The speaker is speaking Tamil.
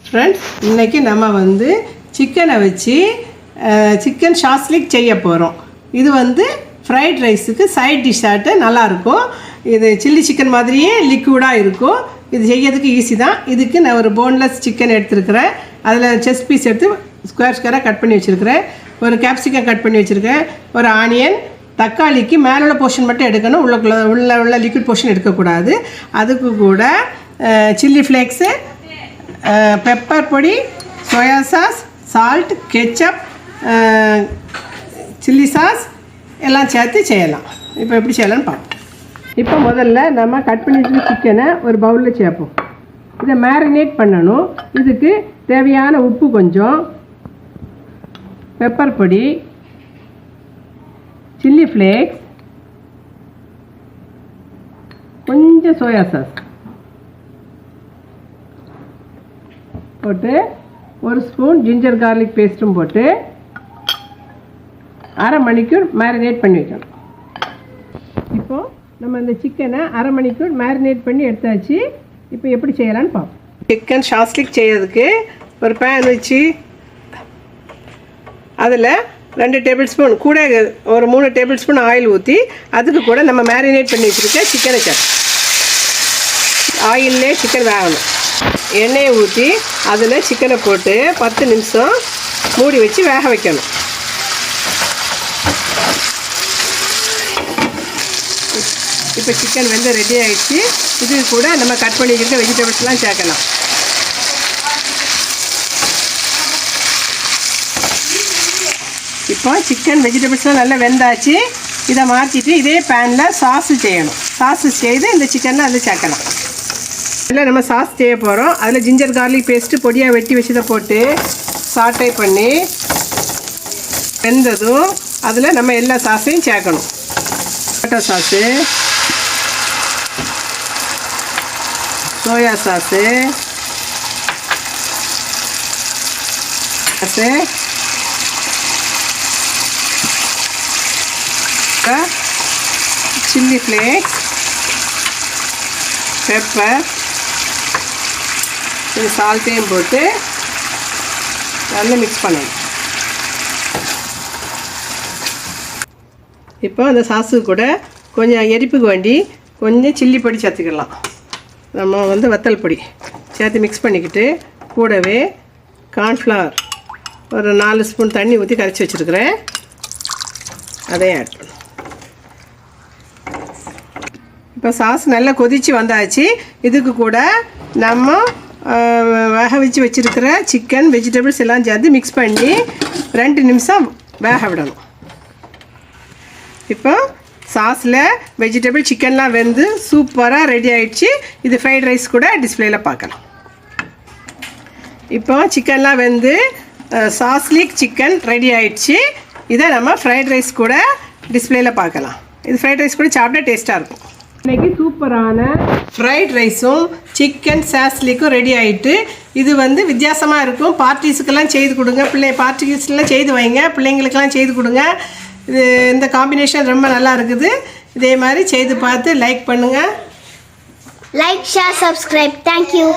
ஃப்ரெண்ட்ஸ், இன்றைக்கி நம்ம வந்து சிக்கனை வச்சு சிக்கன் ஷாஸ்லிக் செய்ய போகிறோம். இது வந்து ஃப்ரைட் ரைஸுக்கு சைட் டிஷ்ஷாட்டு நல்லாயிருக்கும். இது சில்லி சிக்கன் மாதிரியே லிக்விடாக இருக்கும். இது செய்யறதுக்கு ஈஸி தான். இதுக்கு நான் ஒரு போன்லெஸ் சிக்கன் எடுத்துருக்கிறேன். அதில் செஸ்ட் பீஸ் எடுத்து ஸ்கொயர் ஸ்கொயராக கட் பண்ணி வச்சுருக்கிறேன். ஒரு கேப்சிகம் கட் பண்ணி வச்சுருக்கேன். ஒரு ஆனியன், தக்காளிக்கு மேலே உள்ள போர்ஷன் மட்டும் எடுக்கணும், உள்ள லிக்விட் போர்ஷன் எடுக்கக்கூடாது. அதுக்கு கூட சில்லி ஃப்ளேக்ஸு, பெப்பர் பொடி, soya sauce, salt, ketchup, chilli sauce எல்லாம் சேர்த்து செய்யலாம். இப்போ எப்படி செய்யலாம்னு பார்ப்போம். இப்போ முதல்ல நம்ம கட் பண்ணி வச்சுருக்க சிக்கனை ஒரு பவுலில் சேர்ப்போம். இதை மேரினேட் பண்ணணும். இதுக்கு தேவையான உப்பு கொஞ்சம், பெப்பர் பொடி, சில்லி ஃப்ளேக்ஸ், கொஞ்சம் சோயா சாஸ் போட்டு ஒரு ஸ்பூன் ஜிஞ்சர் கார்லிக் பேஸ்ட்டும் போட்டு அரை மணிக்கூர் மேரினேட் பண்ணி வைக்கணும். இப்போது நம்ம இந்த சிக்கனை அரை மணிக்கூர் மேரினேட் பண்ணி எடுத்தாச்சு. இப்போ எப்படி செய்யலான்னு பார்ப்போம். சிக்கன் ஷாஸ்லிக் செய்யறதுக்கு ஒரு பேன் வச்சு அதில் 2 டேபிள் ஸ்பூன், கூட ஒரு 3 டேபிள் ஸ்பூன் ஆயில் ஊற்றி அதுக்கு கூட நம்ம மேரினேட் பண்ணி வச்சுருக்க சிக்கனை ஆயிலே சிக்கன் வேகணும். எண்ணெயை ஊற்றி அதில் சிக்கனை போட்டு 10 நிமிஷம் மூடி வச்சு வேக வைக்கணும். இப்போ சிக்கன் வந்து ரெடி ஆகிடுச்சு. இது கூட நம்ம கட் பண்ணிக்கிட்டு வெஜிடபிள்ஸ்லாம் சேர்க்கலாம். இப்போ சிக்கன் வெஜிடபிள்ஸ்லாம் நல்லா வெந்தாச்சு. இதை மாற்றிட்டு இதே பேனில் சாஸு செய்யணும். சாஸு செய்து இந்த சிக்கனில் அதில் சேர்க்கலாம். அதில் நம்ம சாஸ் செய்ய போகிறோம். அதில் ஜிஞ்சர் கார்லிக் பேஸ்ட்டு பொடியாக வெட்டி வச்சதை போட்டு சாட்டை பண்ணி வெந்ததும் அதில் நம்ம எல்லா சாஸையும் சேர்க்கணும். Tomato sauce, soya sauce, chilli flakes, pepper, இது சால்ட்டையும் போட்டு நல்லா மிக்ஸ் பண்ணணும். இப்போ அந்த சாஸு கூட கொஞ்சம் எரிப்புக்கு வேண்டி கொஞ்சம் சில்லி பொடி சேர்த்துக்கலாம். நம்ம வந்து வத்தல் பொடி சேர்த்து மிக்ஸ் பண்ணிக்கிட்டு கூடவே கார்ன்ஃப்ளவர் ஒரு 4 ஸ்பூன் தண்ணி ஊற்றி கரைச்சி வச்சுருக்கிறேன். அதையும் ஆட் பண்ணணும். இப்போ சாஸ் நல்லா கொதித்து வந்தாச்சு. இதுக்கு கூட நம்ம வேக வச்சு வச்சுருக்கிற சிக்கன் வெஜிடபிள்ஸ் எல்லாம் சேர்த்து மிக்ஸ் பண்ணி 2 நிமிஷம் வேக விடணும். இப்போ சாஸில் வெஜிடபிள் சிக்கன்லாம் வெந்து சூப்பராக ரெடி ஆகிடுச்சு. இது ஃப்ரைட் ரைஸ் கூட டிஸ்பிளேயில் பார்க்கலாம். இப்போ சிக்கன்லாம் வெந்து சாஸ்லிக் சிக்கன் ரெடி ஆகிடுச்சு. இதை நம்ம ஃப்ரைட் ரைஸ் கூட டிஸ்பிளேயில் பார்க்கலாம். இது ஃப்ரைட் ரைஸ் கூட சாப்பிட்டா டேஸ்ட்டாக இருக்கும். இன்றைக்கி சூப்பரான ஃப்ரைட் ரைஸும் சிக்கன் சாஸ்லிக்கும் ரெடி ஆகிட்டு. இது வந்து வித்தியாசமாக இருக்கும். பார்ட்டிஸுக்கெல்லாம் செய்து கொடுங்க. பார்ட்டிஸ்லாம் செய்து வைங்க. பிள்ளைங்களுக்கெல்லாம் செய்து கொடுங்க. இது இந்த காம்பினேஷன் ரொம்ப நல்லா இருக்குது. இதே மாதிரி செய்து பார்த்து லைக் பண்ணுங்கள். Like, share, subscribe. தேங்க்யூ.